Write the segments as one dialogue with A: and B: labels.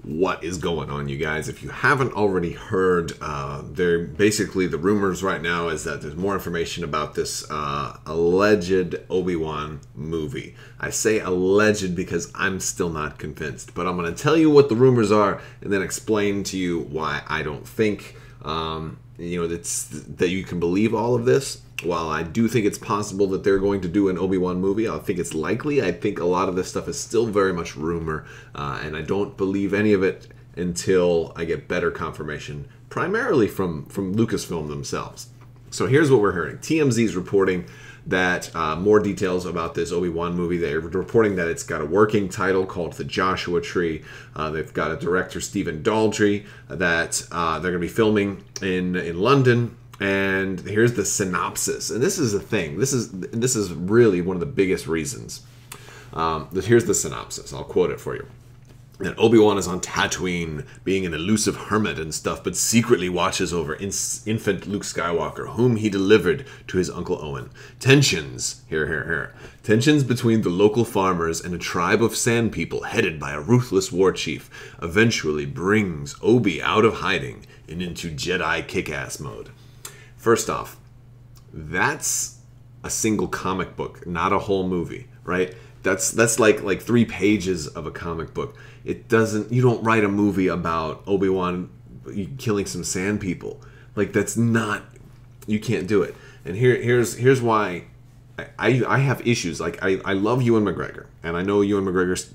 A: What is going on, you guys? If you haven't already heard, they're basically the rumors right now is that there's more information about this alleged Obi Wan movie. I say alleged because I'm still not convinced, but I'm going to tell you what the rumors are and then explain to you why I don't think that you can believe all of this. While I do think it's possible that they're going to do an Obi Wan movie, I think it's likely. I think a lot of this stuff is still very much rumor, and I don't believe any of it until I get better confirmation, primarily from Lucasfilm themselves. So here's what we're hearing. TMZ is reporting that more details about this Obi Wan movie. They're reporting that it's got a working title called The Joshua Tree. They've got a director, Stephen Daldry, that they're going to be filming in London. And here's the synopsis. And this is the thing. This is really one of the biggest reasons. Here's the synopsis. I'll quote it for you. That Obi-Wan is on Tatooine, being an elusive hermit and stuff, but secretly watches over infant Luke Skywalker, whom he delivered to his Uncle Owen. Tensions, here. Tensions between the local farmers and a tribe of sand people headed by a ruthless war chief eventually brings Obi out of hiding and into Jedi kick-ass mode. First off, that's a single comic book, not a whole movie, right? That's like 3 pages of a comic book. You don't write a movie about Obi-Wan killing some sand people. Like, that's not, you can't do it. And here's why I have issues. Like, I love Ewan McGregor, and I know Ewan McGregor,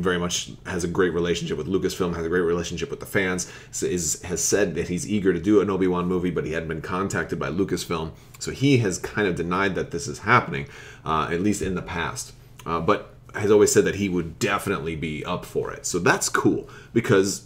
A: very much has a great relationship with Lucasfilm, has a great relationship with the fans, has said that he's eager to do an Obi-Wan movie, but he hadn't been contacted by Lucasfilm. So he has kind of denied that this is happening, at least in the past. But has always said that he would definitely be up for it. So that's cool, because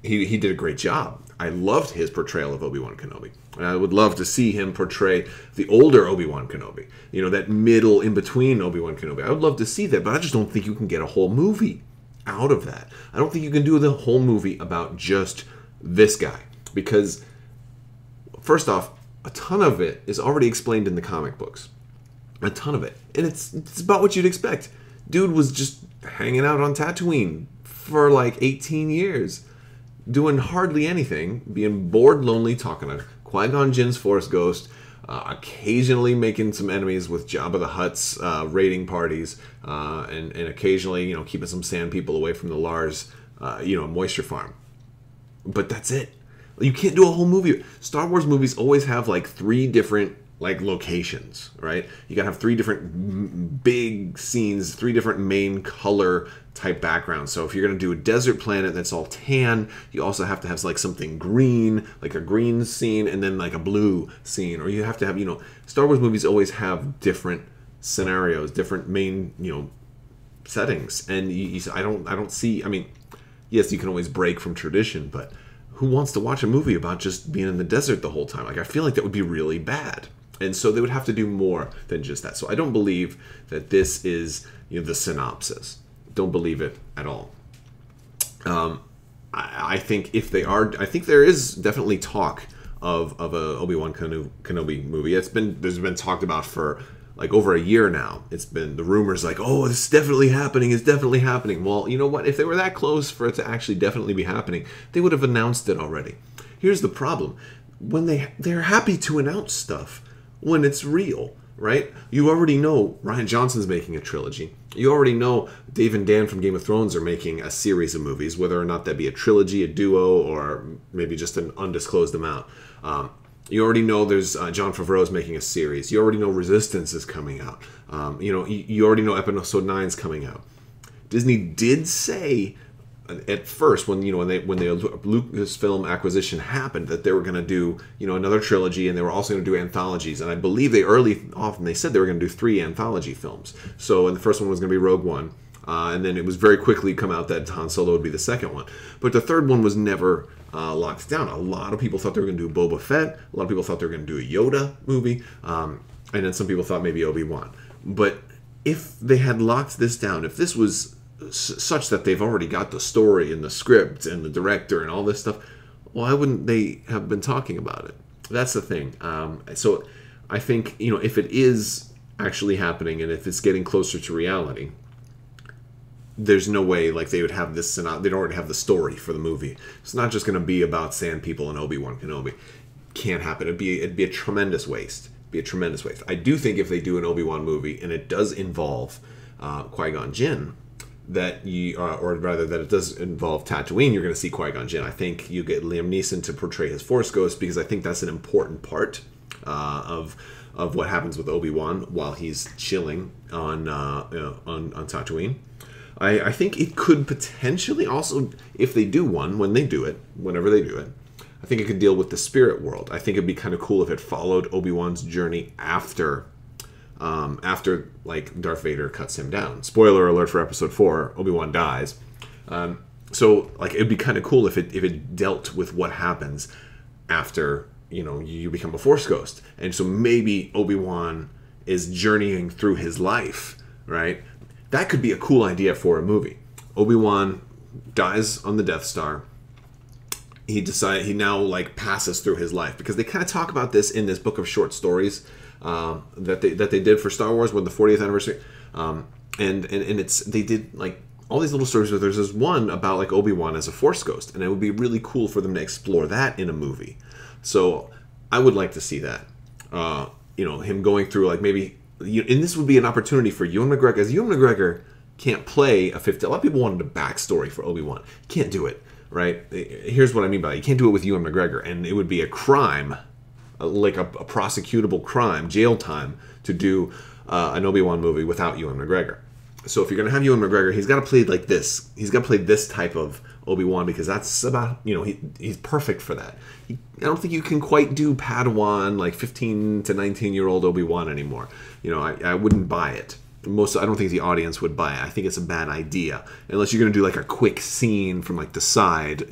A: he did a great job. I loved his portrayal of Obi-Wan Kenobi. And I would love to see him portray the older Obi-Wan Kenobi. That middle in-between Obi-Wan Kenobi. I would love to see that, but I just don't think you can get a whole movie out of that. I don't think you can do the whole movie about just this guy. Because, first off, a ton of it is already explained in the comic books. A ton of it. And it's about what you'd expect. Dude was just hanging out on Tatooine for like 18 years. Doing hardly anything, being bored, lonely, talking to Qui-Gon Jinn's Force Ghost, occasionally making some enemies with Jabba the Hutt's raiding parties, and occasionally, keeping some sand people away from the Lars, moisture farm. But that's it. You can't do a whole movie. Star Wars movies always have like 3 different locations, right? You gotta have 3 different big scenes, 3 different main color type backgrounds. So if you're gonna do a desert planet that's all tan, you also have to have like something green, like a green scene, and then like a blue scene. Or you have to have, Star Wars movies always have different scenarios, different main, settings. And I don't see. I mean, yes, you can always break from tradition, but who wants to watch a movie about just being in the desert the whole time? Like, I feel like that would be really bad. And so they would have to do more than just that. So I don't believe that this is the synopsis. Don't believe it at all. I think if they are, I think there is definitely talk of a Obi-Wan Kenobi movie. There's been talked about for like over a year now. It's been the rumors like, oh, this is definitely happening. It's definitely happening. Well, you know what? If they were that close for it to actually definitely be happening, they would have announced it already. Here's the problem: when they're happy to announce stuff when it's real, right? You already know Rian Johnson's making a trilogy. You already know Dave and Dan from Game of Thrones are making a series of movies, whether or not that be a trilogy, a duo, or maybe just an undisclosed amount. You already know there's Jon Favreau's making a series. You already know Resistance is coming out. You already know Episode 9 is coming out. Disney did say at first, when the Lucasfilm acquisition happened, that they were going to do another trilogy, and they were also going to do anthologies. And I believe they they said they were going to do 3 anthology films. So, and the first one was going to be Rogue One, and then it was very quickly come out that Han Solo would be the second one. But the third one was never locked down. A lot of people thought they were going to do Boba Fett. A lot of people thought they were going to do a Yoda movie, and then some people thought maybe Obi-Wan. But if they had locked this down, if this was such that they've already got the story and the script and the director and all this stuff, why wouldn't they have been talking about it? That's the thing. So I think, if it is actually happening and if it's getting closer to reality, there's no way like they would have this. They don't already have the story for the movie. It's not just going to be about Sand People and Obi-Wan Kenobi. Can't happen. It'd be a tremendous waste. Be a tremendous waste. I do think if they do an Obi-Wan movie and it does involve Qui-Gon Jinn, that or rather that it does involve Tatooine, you're going to see Qui-Gon Jinn. I think you get Liam Neeson to portray his Force Ghost because I think that's an important part of what happens with Obi-Wan while he's chilling on Tatooine. I think it could potentially also, if they do one, when they do it, whenever they do it, I think it could deal with the spirit world. I think it'd be kind of cool if it followed Obi-Wan's journey after like Darth Vader cuts him down. Spoiler alert for Episode 4: Obi-Wan dies. So like it'd be kind of cool if it dealt with what happens after you become a Force ghost, and so maybe Obi-Wan is journeying through his life, right? That could be a cool idea for a movie. Obi-Wan dies on the Death Star. He now like passes through his life, because they kind of talk about this in this book of short stories that they did for Star Wars with the 40th anniversary, and they did like all these little stories. Where there's this one about like Obi-Wan as a Force ghost, and it would be really cool for them to explore that in a movie. So I would like to see that. Him going through like maybe, and this would be an opportunity for Ewan McGregor, as Ewan McGregor can't play a 50. A lot of people wanted a backstory for Obi-Wan. Can't do it. Right? Here's what I mean by it. You can't do it with Ewan McGregor, and it would be a crime, like a prosecutable crime, jail time, to do an Obi-Wan movie without Ewan McGregor. So if you're going to have Ewan McGregor, he's got to play like this. He's got to play this type of Obi-Wan, because that's about, he's perfect for that. I don't think you can quite do Padawan, like 15 to 19-year-old Obi-Wan anymore. I wouldn't buy it. I don't think the audience would buy it. I think it's a bad idea, unless you're going to do like a quick scene from like the side,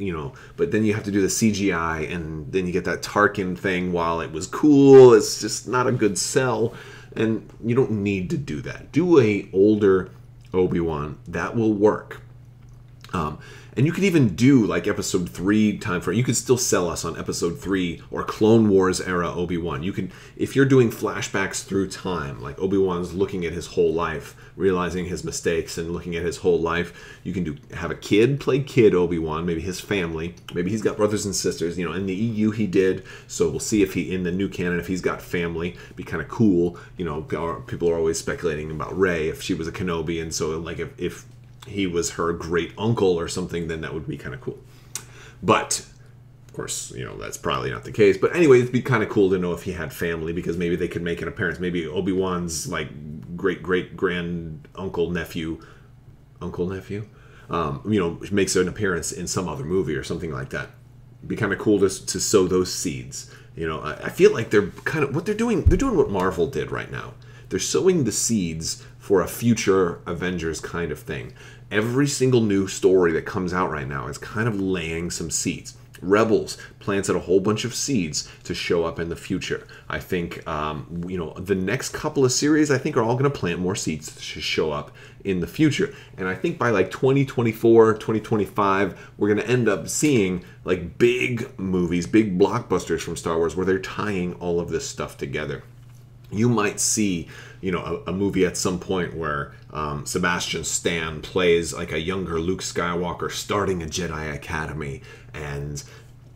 A: but then you have to do the CGI, and then you get that Tarkin thing. While it was cool, it's just not a good sell, and you don't need to do that. Do a older Obi-Wan. That will work. And you could even do like Episode 3 time frame. You could still sell us on Episode 3 or Clone Wars era Obi-Wan. You can, if you're doing flashbacks through time, like Obi-Wan's looking at his whole life, realizing his mistakes and looking at his whole life. You can have a kid play kid Obi-Wan, maybe his family. Maybe he's got brothers and sisters. In the EU he did. So we'll see if in the new canon, if he's got family. Be kind of cool. People are always speculating about Rey, if she was a Kenobi, and so like if he was her great uncle or something, then that would be kind of cool. But of course, that's probably not the case. But anyway, it'd be kind of cool to know if he had family, because maybe they could make an appearance. Maybe Obi-Wan's like great grand nephew, makes an appearance in some other movie or something like that. It'd be kind of cool to sow those seeds. I feel like they're kind of what they're doing. They're doing what Marvel did right now. They're sowing the seeds for a future Avengers kind of thing. Every single new story that comes out right now is kind of laying some seeds. Rebels planted a whole bunch of seeds to show up in the future. I think, the next couple of series, I think, are all going to plant more seeds to show up in the future. And I think by like 2024, 2025, we're going to end up seeing like big movies, big blockbusters from Star Wars, where they're tying all of this stuff together. You might see, a movie at some point where Sebastian Stan plays like a younger Luke Skywalker starting a Jedi Academy, and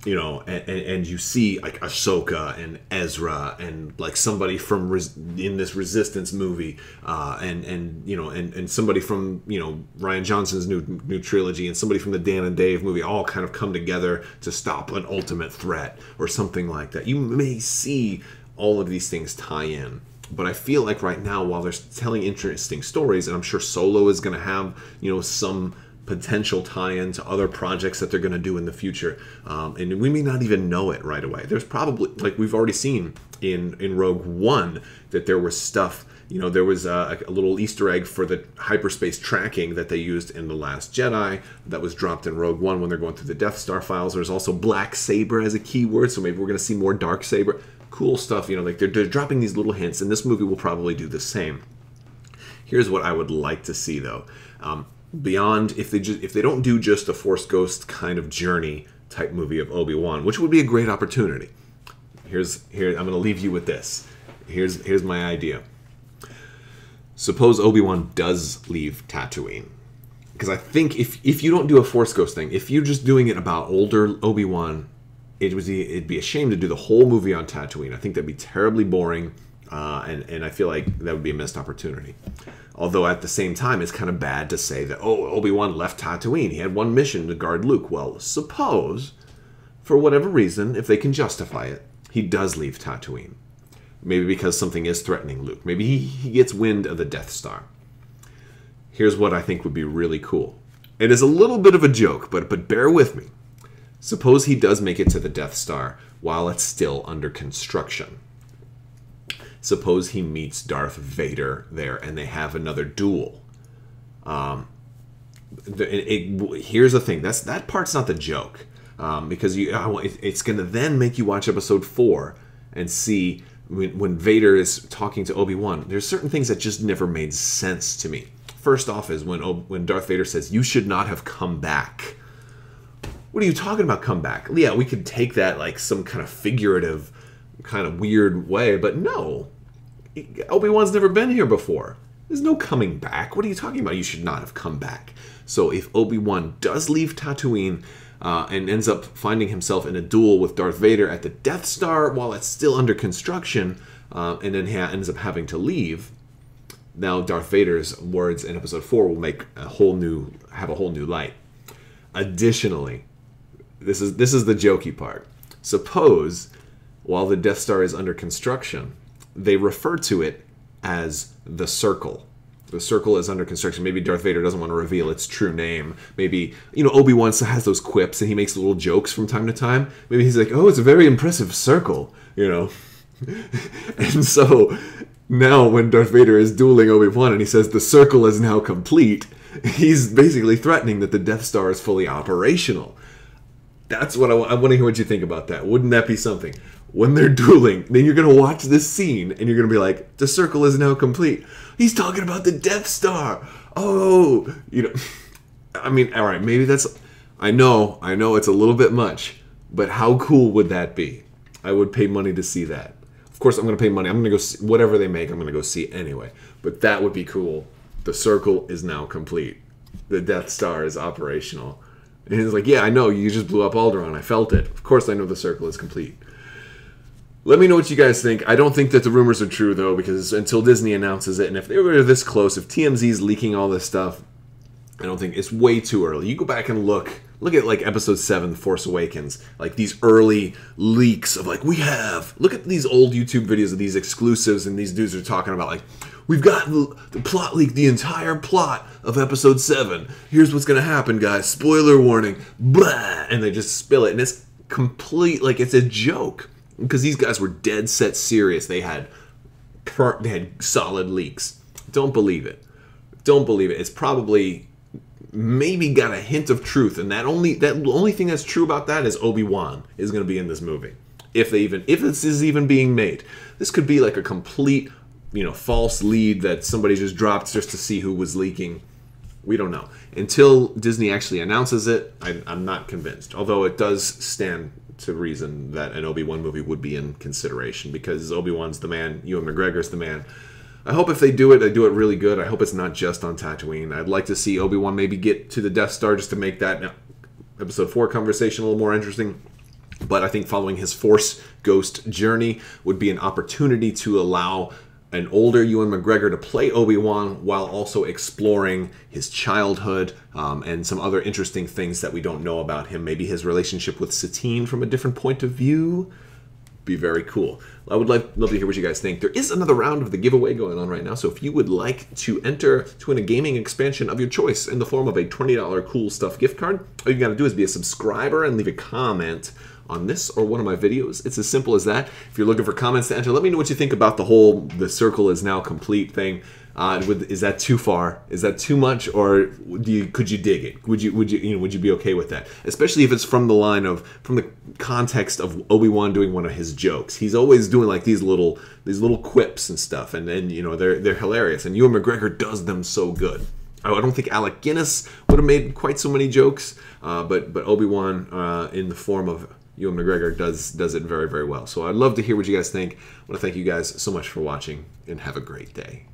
A: and you see like Ahsoka and Ezra and like somebody from in this Resistance movie, and somebody from Rian Johnson's new trilogy, and somebody from the Dan and Dave movie, all kind of come together to stop an ultimate threat or something like that. You may see all of these things tie in. But I feel like right now, while they're telling interesting stories, and I'm sure Solo is going to have, some potential tie-in to other projects that they're going to do in the future, and we may not even know it right away. There's probably, like we've already seen in Rogue One, that there was stuff, there was a little Easter egg for the hyperspace tracking that they used in The Last Jedi that was dropped in Rogue One when they're going through the Death Star files. There's also Black Saber as a keyword, so maybe we're going to see more Dark Saber. Cool stuff, like they're dropping these little hints, and this movie will probably do the same. Here's what I would like to see, though. Beyond, if they don't do just a Force Ghost kind of journey type movie of Obi-Wan, which would be a great opportunity. Here I'm going to leave you with this. Here's my idea. Suppose Obi-Wan does leave Tatooine, because I think if you don't do a Force Ghost thing, if you're just doing it about older Obi-Wan, it'd be a shame to do the whole movie on Tatooine. I think that'd be terribly boring, and I feel like that would be a missed opportunity. Although at the same time, it's kind of bad to say that, oh, Obi-Wan left Tatooine. He had one mission to guard Luke. Well, suppose, for whatever reason, if they can justify it, he does leave Tatooine. Maybe because something is threatening Luke. Maybe he gets wind of the Death Star. Here's what I think would be really cool. It is a little bit of a joke, but bear with me. Suppose he does make it to the Death Star while it's still under construction. Suppose he meets Darth Vader there and they have another duel. Here's the thing. That part's not the joke. Because it's going to then make you watch Episode 4 and see when Vader is talking to Obi-Wan. There's certain things that just never made sense to me. First off is when Darth Vader says, "You should not have come back." What are you talking about, come back? Yeah, we could take that like some kind of figurative, kind of weird way, but no. Obi-Wan's never been here before. There's no coming back. What are you talking about? You should not have come back. So if Obi-Wan does leave Tatooine and ends up finding himself in a duel with Darth Vader at the Death Star while it's still under construction, and then ends up having to leave, now Darth Vader's words in Episode 4 will have a whole new light. Additionally, this is the jokey part. Suppose while the Death Star is under construction, they refer to it as the Circle. The Circle is under construction. Maybe Darth Vader doesn't want to reveal its true name. Maybe, Obi-Wan has those quips and he makes little jokes from time to time. Maybe he's like, oh, it's a very impressive circle, And so now when Darth Vader is dueling Obi-Wan and he says the circle is now complete, he's basically threatening that the Death Star is fully operational. That's what I want to hear what you think about that. Wouldn't that be something? When they're dueling, then you're going to watch this scene and you're going to be like, the circle is now complete. He's talking about the Death Star. Oh, I mean, all right, maybe that's, I know it's a little bit much, but how cool would that be? I would pay money to see that. Of course, I'm going to pay money. I'm going to go see whatever they make. I'm going to go see anyway. But that would be cool. The circle is now complete. The Death Star is operational. And he's like, yeah, I know. You just blew up Alderaan. I felt it. Of course, I know the circle is complete. Let me know what you guys think. I don't think that the rumors are true, though, because until Disney announces it, and if they were this close, if TMZ's leaking all this stuff, I don't think it's way too early. You go back and look at like Episode 7, The Force Awakens, like these early leaks of like, look at these old YouTube videos of these exclusives, and these dudes are talking about like, we've got the plot leak, the entire plot of Episode 7. Here's what's going to happen, guys. Spoiler warning. Blah! And they just spill it, and it's complete, like it's a joke. Because these guys were dead set serious. They had solid leaks. Don't believe it. Don't believe it. It's probably maybe got a hint of truth, and the only thing that's true about that is Obi-Wan is going to be in this movie. If this is even being made, this could be like a complete, false lead that somebody just dropped just to see who was leaking. We don't know until Disney actually announces it. I'm not convinced. Although it does stand to reason that an Obi-Wan movie would be in consideration because Obi-Wan's the man, Ewan McGregor's the man. I hope if they do it really good. I hope it's not just on Tatooine. I'd like to see Obi-Wan maybe get to the Death Star just to make that Episode 4 conversation a little more interesting. But I think following his Force Ghost journey would be an opportunity to allow an older Ewan McGregor to play Obi-Wan while also exploring his childhood and some other interesting things that we don't know about him. Maybe his relationship with Satine from a different point of view. Be very cool. I would love to hear what you guys think. There is another round of the giveaway going on right now, so if you would like to enter to win a gaming expansion of your choice in the form of a $20 Cool Stuff gift card, all you got to do is be a subscriber and leave a comment on this or one of my videos. It's as simple as that. If you're looking for comments to enter, let me know what you think about the circle is now complete thing. Is that too far? Is that too much, or could you dig it? Would you be okay with that? Especially if it's from the context of Obi-Wan doing one of his jokes. He's always doing like these little quips and stuff, and they're hilarious. And Ewan McGregor does them so good. I don't think Alec Guinness would have made quite so many jokes, but Obi-Wan in the form of Ewan McGregor does it very, very well. So I'd love to hear what you guys think. I want to thank you guys so much for watching, and have a great day.